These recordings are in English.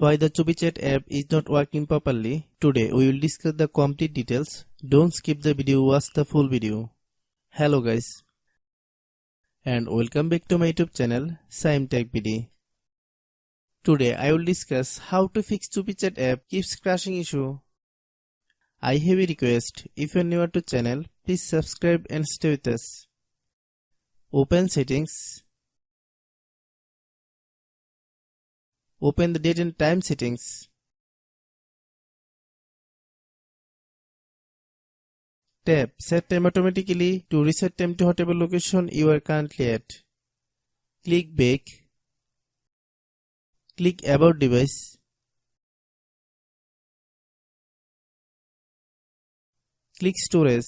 Why the CUPI chat app is not working properly? Today we will discuss the complete details. Don't skip the video, watch the full video. Hello guys, and welcome back to my YouTube channel Shaem Tech BD. Today I will discuss how to fix CUPI chat app keeps crashing issue. I have a request, if you are new to channel, please subscribe and stay with us. Open settings. Open the date and time settings. Tap Set Time automatically to reset time to whatever location you are currently at. Click Back. Click About Device. Click Storage.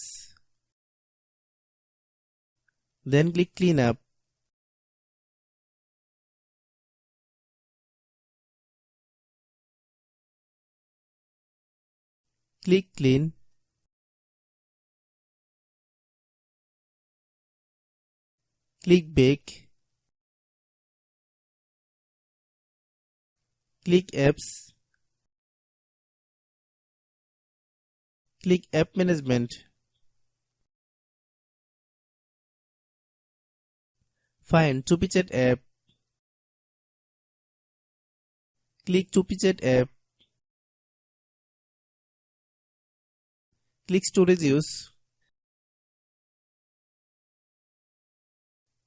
Then click Cleanup. Click Clean. Click Back. Click Apps. Click App Management. Find CUPI chat app. Click CUPI chat app. Click Storage Use.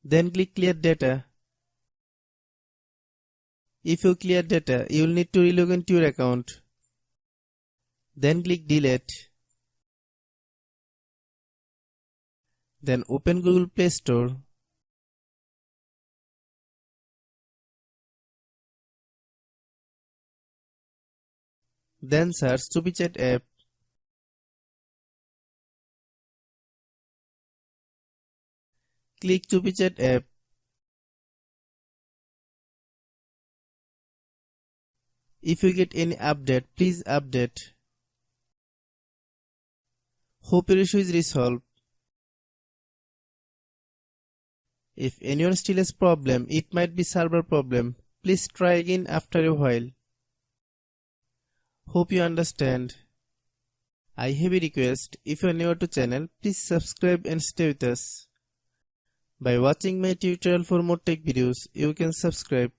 Then click Clear Data. If you clear data, you will need to relog into your account. Then click Delete. Then open Google Play Store. Then search CUPI chat app. Click CUPI chat app. If you get any update, please update. Hope your issue is resolved. If anyone still has problem, it might be server problem. Please try again after a while. Hope you understand. I have a request, if you are new to channel, please subscribe and stay with us. By watching my tutorial for more tech videos, you can subscribe.